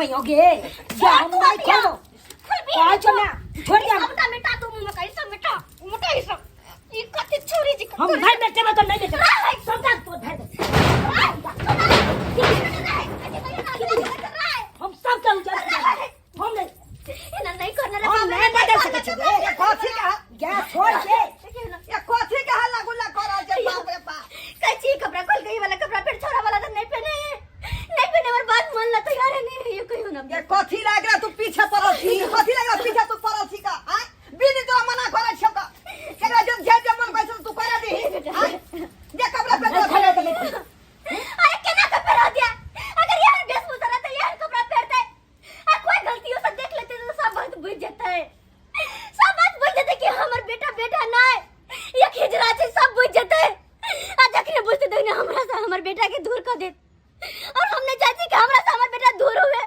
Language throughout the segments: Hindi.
खोयोगे जा हम नहीं खोलो आ चला छोड़ दिया सबका बेटा तुम में कहीं सब बेटा मोटा ही सब ये कति छोरी जी हम भाई बेटे में तो नहीं बेटे सब का तो भाई हम सब का उजाड़ हम नहीं करना रे हम नहीं बदल सकते छी ये कथि का गैस छोड़ के ये कथि का हल्ला गुल्ला करा जे बाप रे बाप कच्ची कपड़ा खोल गई वाला कपड़ा फिर छोरा वाला तो नहीं पहने और बात मान ला तैयार है नहीं ये कहियो ना ये कथि लाग रहा तू पीछे पड़ल छी कथि लाग रहा पीछे तू पड़ल छी का हां बिनी तो मना करे छ का केरा जो जे मन कैसे तू करा दी हां जे कपड़ा पे अरे केना का पहरा दिया अगर यार वेशभूषा रहता यार कपड़ा पहनते कोई गलतियों से देख लेते तो सब बात बुझ जाता है सब बात बुझ जाते कि हमार बेटा बेटा ना है ये खिजरा से सब बुझ जाते आज अखरे बुझते तो ना हमरा से हमार बेटा के दूर कर दे और हमने चाहती कि हमरा से हमार बेटा दूर हुए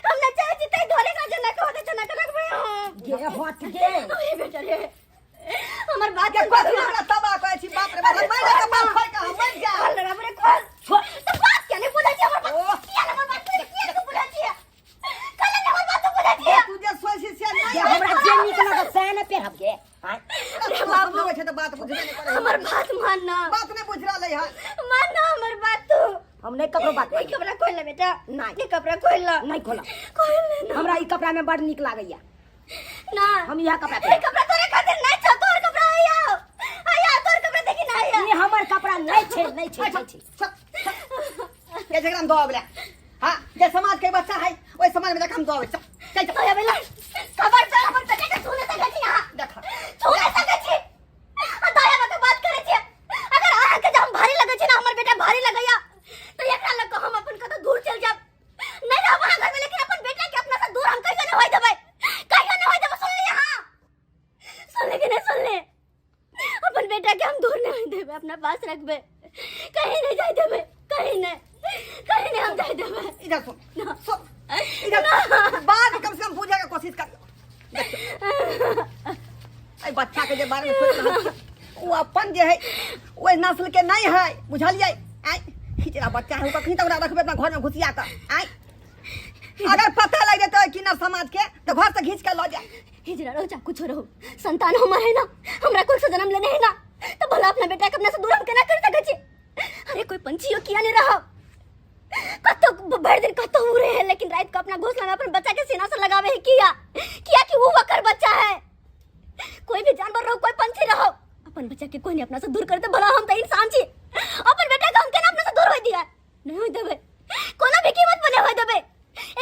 हमने चाहती तई धोले का जना को दे जना कर रखबे ये हट गे ओए बेटा रे हमार बात के कथि हमरा तबा कहै छी बाप रे बाप मैं के बाप खोइ का मर जा खोल रे बरे खोल तो बात क्या नहीं बोला जी हमार बात क्या हमार बात क्या को बोला जी कल ने हमार बात बोला जी तू जे सोची से नहीं हमरा जे निकला का सह न पे हबगे हां अरे बाप लोग छै त बात बुझबे नहीं करे हमार बात मानना बात नहीं बुझ रहा है मानना हमार बात तू हम नहीं कपड़ा बात ये कपड़ा खोल ले बेटा नहीं ये कपड़ा खोल ला नहीं खोला खोल ले हमरा ई कपड़ा में बड़ निक लागैया ना हम यह कपड़ा ये कपड़ा तोरे खातिर नहीं छ तोर कपड़ा आया तोर कपड़ा देखि ना आया ये हमर कपड़ा नहीं छे ये जगह हम दो आबले हां जे समाज के बच्चा है ओई समाज में हम दो आबे चल चल तो बेला खबर चल हमर बेटा के सुने सके छी हां देखा सुने सके छी दया मत बात करे छी अगर आहा के हम भारी लगे छी ना हमर बेटा भारी लगैया तो एकरा लग हम अपन कतो दूर चल जाब नहीं रह वहां घर में लेकिन अपन बेटा के अपना से दूर हम कहियो नहीं होय देबै कहियो नहीं होय देबै सुन ले हां सुन ले कि नहीं सुन ले अपन बेटा के हम दूर नहीं होय देबै अपना पास रखबे कहीं नहीं जाय देबै कहीं नहीं हम जाय देबै इधर सुन इधर बात कम से कम पूछने की कोशिश कर आई बच्चा के जे बारे में सोच रहा वो अपन जे है वो नस्ल के नहीं है बुझलिए आई खिचड़ा बच्चा है कहीं तक रखबे अपना घर में घुसिया कर आई अगर पता लग जाता है कि ना समाज के तो घर से खींच के लो जा हिजरा रहो चाहे कुछ रहो संतान हमार है ना हमरा कोई से जन्म लेने है ना तो भला अपना बेटा के अपने से दूर हम केना कर सके छी अरे कोई पंछियों किया नहीं रहा कतो भर दिन कतो उड़े है लेकिन रात को अपना घोंसला में अपने बच्चा के सीना से लगावे है किया कि वो वकर बच्चा है कोई भी जानवर रहो कोई पंछी रहो अपन बच्चा के कोई नहीं अपना से दूर करते भला हम तो इंसान छी अपन बेटा का हम केना अपना से दूर होई दिया नहीं होई देबे कोनो भी कीमत बने होई देबे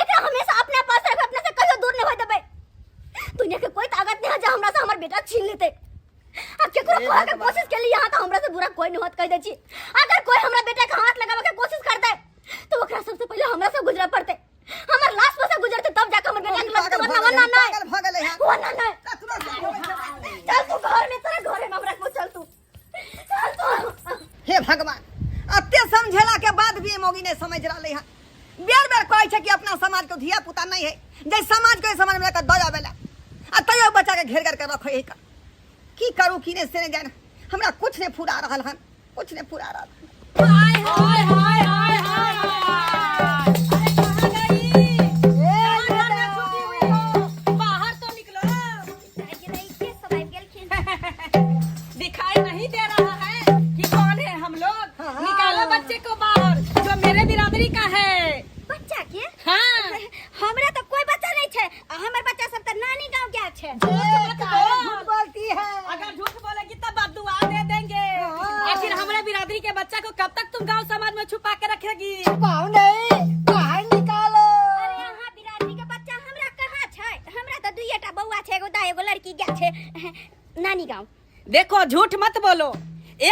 एकरा हमेशा अपने पास रखे अपने से कहियो दूर नहीं होई देबे दुनिया के कोई ताकत नहीं है जो हमरा से हमर बेटा छीन लेते अब केकरो खोए के कोशिश के लिए यहां तो हमरा से बुरा कोई नहीं होत कह दे छी अगर कोई हमरा बेटा के हाथ लगावे के कोशिश करते तो ओकरा सबसे पहले हमरा से गुजरा पड़ते हमर लाश में से गुजरते तब जाके हमर बेटा के लगते वरना नहीं भागल है वरना नहीं चल तू घर में तेरे घरे में हमरा को चल तू हे भगवान अत्ते समझेला के बाद भी मोगी ने समझ रहले है बेर बेर कहै छै कि अपना समाज के धिया पुता नहीं है जे समाज के समझ में लेकर दया बेला आ तयो बच्चा के घेर कर रखै है की करू की ने से जान हमरा कुछ नहीं फुरा रहल हन कुछ नहीं फुरा रहल हाय हाय हाय हाय हाय अरे कहां गई ए छुट्टी हुई हो बाहर तो निकलो ये नहीं के सब आइ गेल खिन दिखाई नहीं दे रहा है कि कौन है हम लोग निकालो बच्चे को बाहर जो मेरे बिरादरी का है बच्चा के हां हमरा तो कोई बच्चा नहीं छे हमर बच्चा सब त नानी गांव के छे झूठ बोलती है अगर झूठ बोलेगी तब बददुआ दे देंगे आखिर हमारे बिरादरी के बच्चा को कब तक तुम गांव समाज में छुपा के रखेगी पाऊ नहीं बाहर निकालो अरे हां बिरादरी के बच्चा हमरा कहां छे हमरा त दुईटा बौआ छे एगो दाई एगो लड़की गे छे नानी गांव देखो झूठ मत बोलो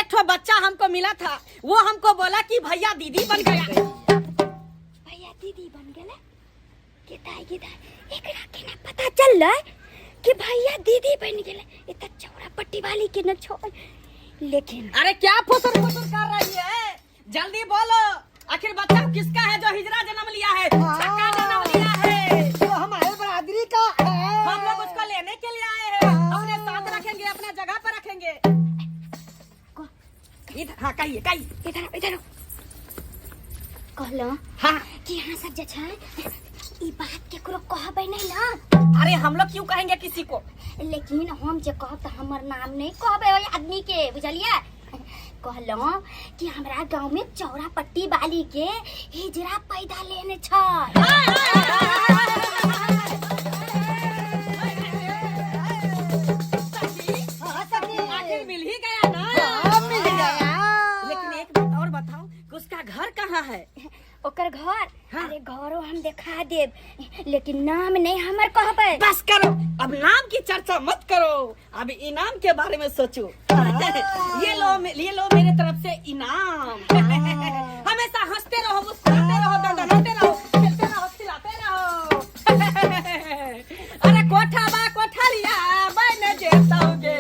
एक ठो बच्चा हमको मिला था वो हमको बोला कि भैया दीदी बन गया भैया दीदी बन गेले के दाई एकरा केना पता चलले कि भैया दीदी बन गेले ए त चौरा पट्टी वाली के न छोड़ लेकिन अरे क्या फुसुर फुसुर कर रही है जल्दी बोलो आखिर बच्चा किसका है जो हिजरा जन्म लिया है छक्का जन्म लिया है तो हमारे बरादरी का है हम लोग उसको लेने के लिए आए हैं अपने साथ रखेंगे अपना जगह पर रखेंगे इधर हाँ कहिए इधर कहलो हाँ कि यहाँ सब जे छै ई बात केकरो कहबे नहीं ना। अरे हम लोग क्यों कहेंगे किसी को? लेकिन हम जे कहब त हमर नाम नहीं कहबे ओई आदमी के, बुझलिए? कहलो कि हमरा गांव में चौरा पट्टी वाली के हिजरा पैदा लेने छ। आखिर मिल ही गया ना। मिल गया। लेकिन एक बात और बताओ कि उसका घर कहाँ है? ओकर घर, हाँ। अरे घरो हम दिखा देब, लेकिन नाम नहीं हमर कहबे। बस करो, अब नाम की चर्चा मत करो, अब इनाम के बारे में सोचो। ये लो मेरे तरफ से इनाम। हमेशा हंसते रहो, मुस्कुराते रहो, दंडनाते रहो, खेलते रहो, खिलाते रहो। अरे कोठा बा कोठालिया बन जेतोगे,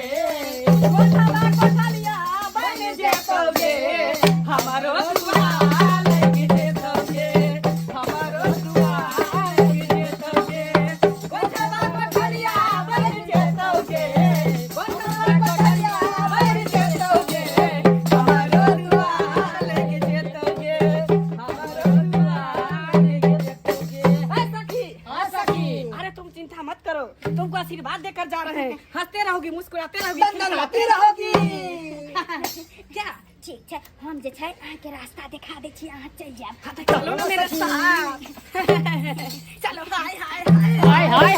कोठा बा कोठालिया बन जेतोगे, हमारो दुआ लग जेतोगे, हमारो दुआ लग जेतोगे, कोठा बा कोठालिया बन जेतोगे, कोठा बा कोठालिया बन जेतोगे, हमारो दुआ लग जेतोगे, हमारो दुआ लग जेतोगे। हाय सखी, हाँ सखी। अरे तुम चिंता मत करो, तुमको आशीर्वाद देकर जा रहे हैं। हंसते रहोगी, मुस्कुराते रहोगी, दंडनाती रहोगी। क्या? ठीक है, हम जे छै अहाँ के रास्ता दिखा दे छी, अहाँ चल जाब। चलो ना मेरे साथ। चलो, हाय हाय हाय हाय हाय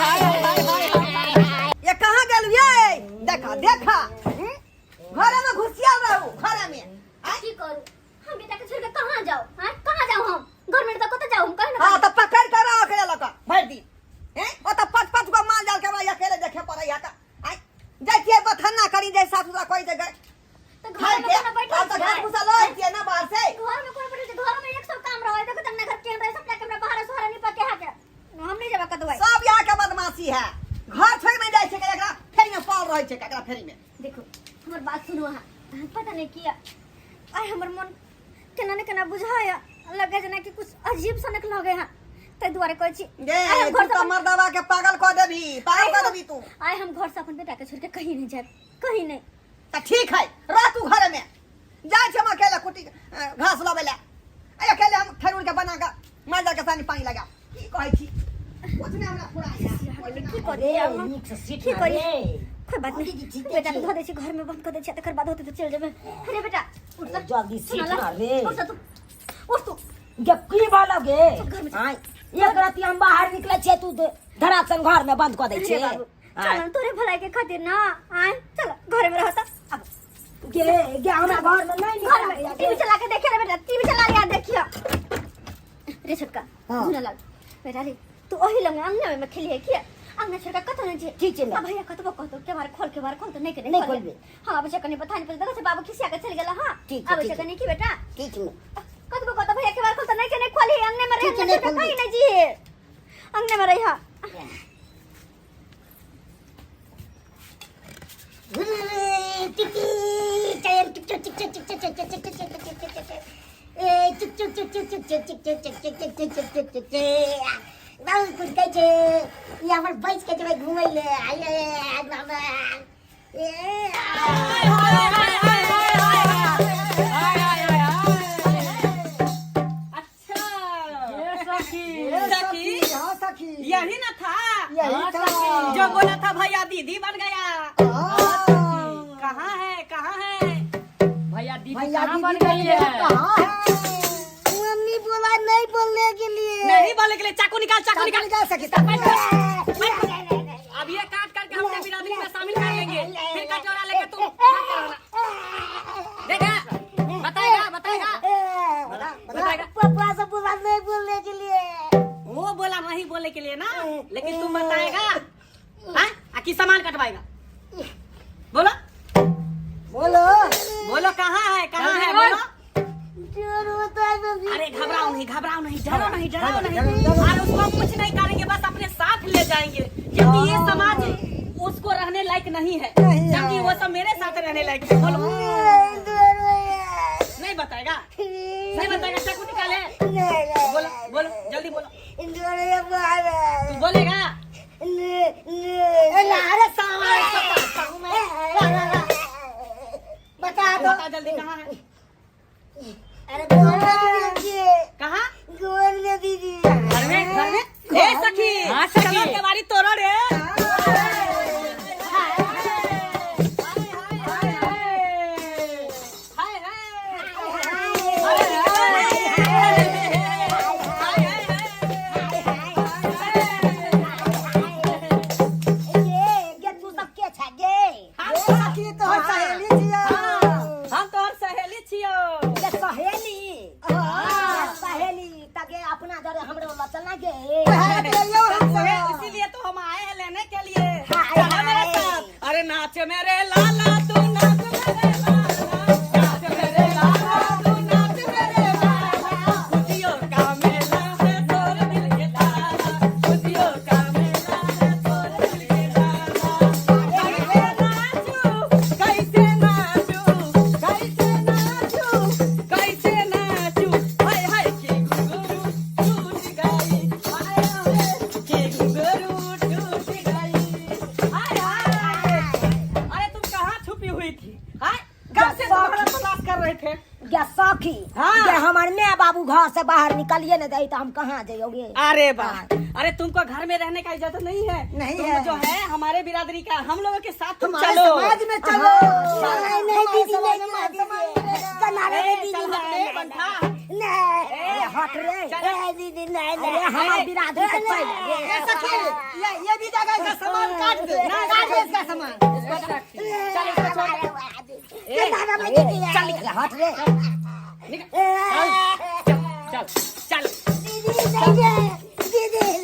हाय। ये कहाँ गेल ये? देखा देखा घर में घुसिया रहू, घर में। की करू? हम बेटा के छोड़ के कहां जाओ? हां कहां जाओ हम? घर में तो कत जाओ हम कह ना। हाँ तो पकड़ कर आओ अकेले लका भर दिन हैं? ओ तो पांच पांच गो माल जाल के भाई अकेले देखे पड़े या का। आई जाइए बथन्ना करी जाए साथ साथ कोई जगह तो घर में कोना बैठल तो घर घुसा लो आइए ना बाहर से। घर में कोना बैठल, घर में 100 काम रहो, देखो तन्ना घर के अंदर सब कैमरा बाहर सोहरा नहीं पके हाके। हम नहीं जाबा कतवाई। सब यहाँ के बदमाशी है। घर छोड़ में जाए छे एकरा फेरी में पाल रहे छे एकरा फेरी में। देखो हमर बात सुनो हां, पता नहीं किया आई हमर मन केना ने केना बुझाया, लगे जना कि कुछ अजीब सा निकल गए हां। तै दुआरे कहै छी ये तू तो मर्दवा के पागल कर देबी, पागल कर देबी तू। आई हम घर से अपन बेटा के छोड़ के कहीं नहीं जाब, कहीं नहीं। तो ठीक है, रह तू घर में। जाए छे हम अकेले कुटी घास लावे ले। आई अकेले हम ठरूर के बना के माल के सानी पानी लगा। की कहै छी? कुछ नहीं हमरा पूरा की करिए हम? की करिए? कोई बात नहीं, बेटा को धो दे छी घर में बंद कर दे छी, तकर बाद होते तो चल जेबे। अरे बेटा उठ जा जल्दी सीख ना रे। उठ जा तू, उठ तू। जब की बालोगे हां एक राती हम बाहर निकले छे तू धरासन घर में बंद कर दे छे। अरे बाबू चल तोरे भलाई के खातिर ना, आए चल घर में रहता। अब गे हमरा घर में नहीं घर में निकल टीवी चला के देखे रे बेटा, टीवी चला लिया देखियो रे छोटका। सुन लग बेटा रे, तू ओही लंग अंगना में खेली है किया? अंगना छोटका कत नहीं छे? ठीक छे ना। भैया कतबो कहतो के बार खोल तो नहीं करे नहीं खोलबे। हां अब जकनी पता नहीं देखो से बाबू खिसिया के चल गेला। हां ठीक है, अब ठीक है। जकनी की बेटा ठीक है कतबो कहतो भैया के बार खोल तो नहीं के नहीं खोली, अंगने में ठीक है, रह नहीं छोटका खोलबे। कहीं नहीं जी अंगने में रही। हां हाँ सखी। यही ना था यही था। जो बोला था भैया दीदी बन गया। हाँ। कहाँ है कहाँ है? भैया दीदी भैया कहाँ दीदी बन गई है? कहाँ है? मम्मी बोला नहीं बोलने के लिए। नहीं बोले के लिए चाकू निकाल, चाकू निकाल। निकाल सकी। अब ये काट करके हमने बिरादरी में शामिल कर लेंगे, फिर कटोरा लेके तुम देखा बताएगा बताएगा बताएगा। पापा से बोला नहीं बोलने के लिए। वो बोला नहीं बोलने के लिए ना, लेकिन तुम बताएगा हाँ? कि सामान कटवाएगा? बोलो बोलो। बोलो कहाँ है बोलो। अरे घबराओ नहीं डरो नहीं। अरे उसको कुछ नहीं करेंगे, बस अपने साथ ले जाएंगे, क्योंकि ये समाज उसको रहने लायक नहीं है, क्योंकि वो सब मेरे साथ रहने लायक है। बोलो नहीं बताएगा, नहीं बताएगा। चाकू निकाले। बोलो बोलो जल्दी बोलो। तू बोलेगा? बता जल्दी कहाँ है? कहाँ? घर में? ए गे इसीलिए तो हम आए हैं लेने के लिए। चलो मेरे साथ। अरे नाच मेरे लाला तू नाच मेरे लाला, नाच मेरे लाला तू नाच मेरे लाला, खुशियों का मेला है तोर दिल के लाला, खुशियों का मेला है तोर दिल के लाला। कैसे नाचू, कैसे नाचू, कैसे नाचू, हाय हाय की घुंघरू टूट गई, हाय हाय की घुंघरू टूट गई, हाय हाय। अरे तुम कहाँ छुपी हुई थी? हाय कब से तुम्हारा तलाश कर रहे थे? क्या सखी हाँ। ये हमारे माँ बाबू घर से बाहर निकलिए न दे तो हम कहाँ जाओगे? अरे वाह, अरे तुमको घर में रहने का इजाजत नहीं है। नहीं तुम है। जो है हमारे बिरादरी का, हम लोगों के साथ तुम हमारे चलो। समाज में चलो। नहीं नहीं दीदी नहीं बनाने ए, दीदी चल हटे, बंठा। नहीं हट रे दीदी नहीं नहीं हमारे बिरादरी के पहले ये सखी, ये भी जगह का सामान काट दे, काट दे इसका सामान। चल इसको छोड़। चल हट रे चल चल दीदी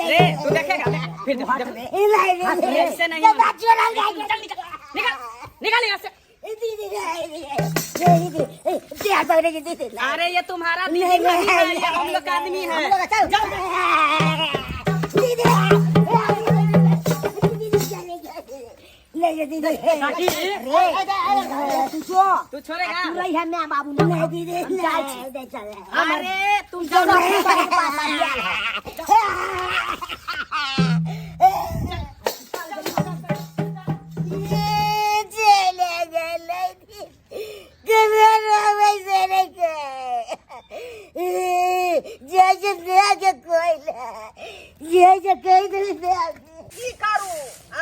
रे, तू देखेगा देख, फिर देख, देख। ऐसे नहीं होना। चल निकल निकल निकल यहाँ से। अरे ये तुम्हारा दीदी नहीं है, ये हम लोग का आदमी है। तू छोड़ेगा? मैं बाबू नहीं दीदी अरे तुम जाओ। की करू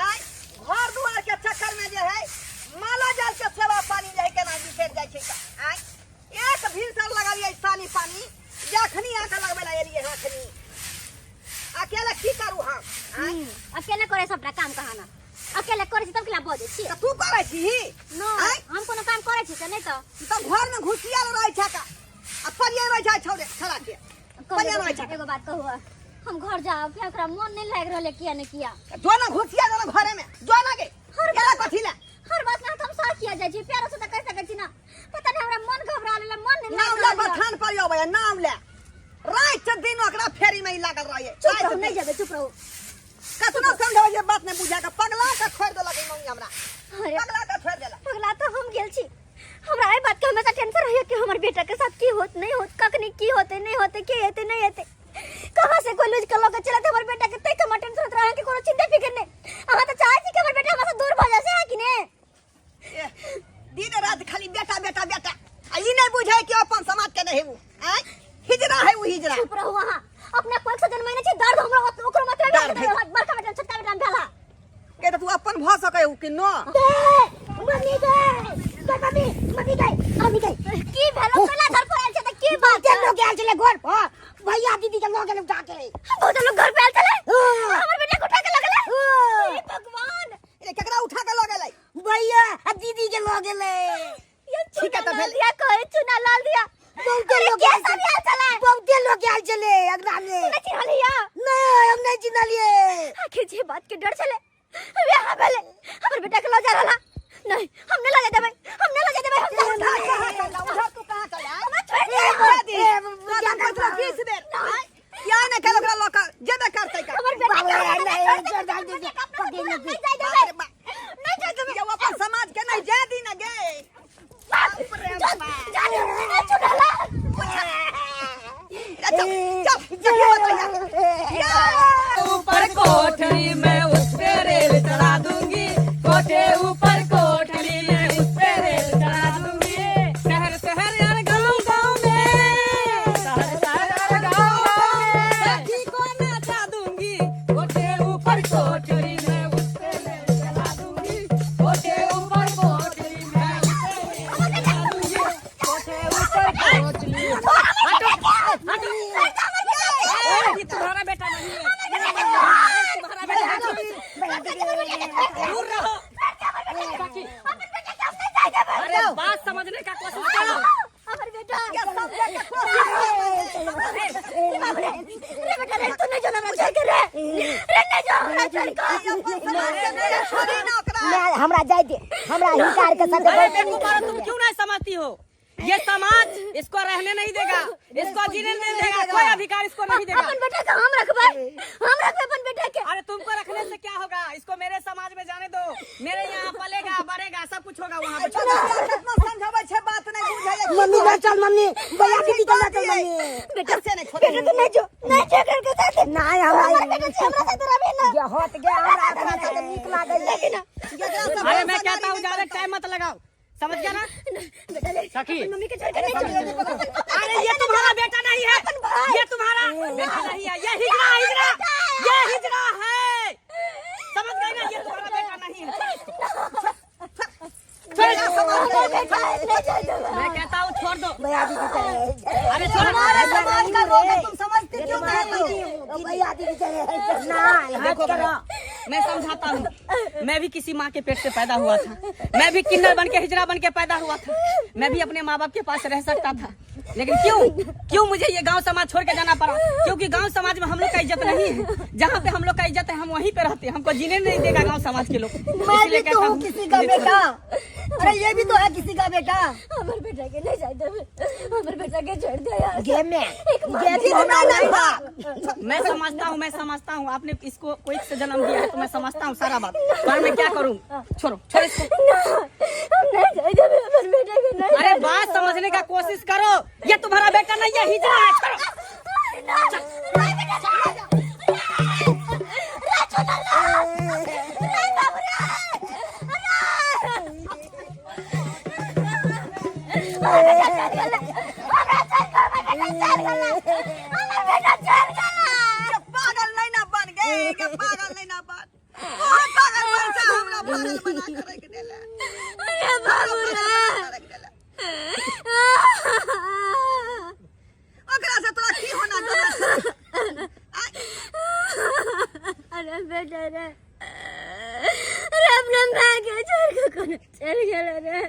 आय घर दुआर के चक्कर में जे है माला जाल के सेवा पानी जे है केना बिसर जाय छै आय एक भीतर लगालिए सानी पानी जखनी आके लगबे ला एलिए हखनी अकेले की करू हम आय अकेले करे सबटा काम कहाना अकेले करे छी तब केला बजे छी त तू करे छी नो आय हम कोनो काम करे छी त नहीं त घर में घुसिया रहे छै का आ परिया रहे छै छोड़े छड़ा के परिया रहे छै एगो बात कहू हम घर जाओ फिर ओकरा मन नहीं लाग रहले किया ने किया जो ना घुसिया ना घरे में जो ना के हर केला कथी ला हर बात में हम साथ किया जाय छी प्यार से त कह सकै छी ना पता नहीं हमरा मन घबरा लेला मन नहीं नाम लाग ले रहले बथान पर आवे नाम ले रात दिन ओकरा फेरी में ही लागल रहे चुप रहो नहीं जाबे चुप रहो कतना समझावे ये बात नहीं बुझा के पगला के छोड़ देलक मम्मी हमरा अरे पगला के छोड़ देलक पगला तो हम गेल छी हमरा ए बात के हमेशा टेंशन रहिए कि हमर बेटा के साथ की होत नहीं होत कखनी की होते नहीं होते के हेते नहीं हेते कहां से कोई लूज कर लोग चला हमर बेटा के तई कमा टेंशन होत रहे कि कोनो चिंता फिकर नहीं हां तो चाहे छी कि हमर बेटा हमरा से दूर भ जाए है कि ने दिन रात खाली बेटा बेटा बेटा आ ई नहीं बुझाय कि अपन समाज के नहीं आय हिजरा है वो हिजरा चुप रहो वहां अपने कोई से जन्म नहीं छी दर्द हमरा ओकरो मतलब दर्द है। बड़का बेटा छोटका बेटा भेला के तू अपन भ सकै कि न मम्मी गई अभी गई की भेलो पहला घर पर आइल छै त की बात के लोग आयल छले घर पर भैया दीदी के लोग उठा के बहुत लोग घर पे आइल चले हमर बेटा को उठा के लगले हे भगवान ए केकरा उठा के ल गेलै भैया आ दीदी के लोग गेले ये ठीक है, तो चुना लाल भेल। दिया कहे चुना लाल दिया बहुते लोग क्या आयल सब आइल चले बहुते लोग आयल छले अगला में नहीं चिन्ह लिया नहीं हम नहीं चिन्हलिए आखिर जे बात के डर चले अब यहाँ भेले हमर बेटा के लो जा रहला नहीं हम नहीं लगे देबै हम नहीं लगे देबै हम उठा तू कहां चला हम छोड़ दे दादा का 20 बेर आय या न के ओकरा लोक जेबे करतै का हमर बेटा के बाबा, नहीं, नहीं छोड़ डाल दीजिए, पकड़ लीजिए। नहीं जाय देबै नहीं जाय देबै ये अपन समाज के नहीं जा दी न गे जा चुना लाल ऊपर कोठरी में उस पे रेल चढ़ा दूंगी, कोठे ऊपर कोठरी में उस पे रेल चढ़ा दूंगी, शहर शहर यार गाँव गाँव में, शहर शहर गाँव गाँव में सखी को नाचा दूंगी, कोठे ऊपर कोठरी में उस पे रेल चढ़ा दूंगी, कोठे ऊपर कोठरी में उस पे रेल चढ़ा दूंगी, कोठे ऊपर कोठरी ये तुम्हारा बेटा नहीं है, तुम्हारा बेटा दूर रहो। अरे बात समझने का कोशिश करो। हमर बेटा रे बेटा रे तू नहीं जाना रे नहीं जो हमरा छोड़ मैं हमरा जाए दे हमरा हिकार के साथ अरे बेवकूफा, तुम क्यों नहीं समझती हो? ये समाज इसको रहने नहीं देगा, इसको जीने नहीं देगा, कोई अधिकार इसको नहीं देगा। अपन बेटा का हम रखबे अपन बेटा के। अरे तुमको रखने से क्या होगा? इसको मेरे समाज में जाने दो, मेरे यहाँ पलेगा बढ़ेगा, सब कुछ होगा वहाँ पे। समझावे छे बात नहीं बुझाए। मम्मी ना चल मम्मी भैया की निकल चल मम्मी बेटा से नहीं छोड़ नहीं जो नहीं जो करके साथ नहीं हमरा बेटा से हमरा साथ रहे ना। ये होत गया हमरा अपना साथ निक लागल। अरे मैं कहता हूँ ज्यादा टाइम मत लगाओ, समझ गया ना? बेटा ले सखी, मम्मी के छोड़ के नहीं जो। अरे ये तुम्हारा बेटा नहीं है, ये तुम्हारा बेटा नहीं है, ये हिजड़ा है, समझ गए ना? ये तुम्हारा बेटा नहीं है। मैं कहता हूँ छोड़ दो। भैया दी की अरे छोड़। हमारे समाज का लोग है, तुम समझते क्यों नहीं हो? भैया दी की ना देखो मैं समझाता हूँ, मैं भी किसी माँ के पेट से पैदा हुआ था, मैं भी किन्नर बन के हिजड़ा बन के पैदा हुआ था, मैं भी अपने माँ बाप के पास रह सकता था, लेकिन क्यों मुझे ये गांव समाज छोड़ के जाना पड़ा? क्योंकि गांव समाज में हम लोग का इज्जत नहीं है, जहाँ पे हम लोग का इज्जत है हम वहीं पे रहते हैं, हमको जीने नहीं देगा गांव समाज के लोग। मैं भी तो हूँ किसी का बेटा। अरे ये भी तो है किसी का बेटा। हमारे बेटा के नहीं जाए हमारे बेटा के छोड़ दे यार। गेम में ये भी हमारा नहीं था। मैं समझता हूँ आपने इसको कोई से जन्म दिया है तो मैं समझता हूँ सारा बात, पर मैं क्या करूँ? छोड़ो इसको। हम नहीं जाए हमारे बेटा के नहीं। अरे बात समझने का कोशिश करो, ये तुम्हारा बेटा नहीं है, हिजड़ा है। छोड़ो। पागल नहीं ना बन गए, के पागल नहीं ना बन। बहुत पागल बन जा, हमरा पागल बना के रख देला। अरे बाबूरा ओकरा से तोरा की होना दोना? अरे बेटा रे अपना माँ के छोड़ के कौन चल गया रे।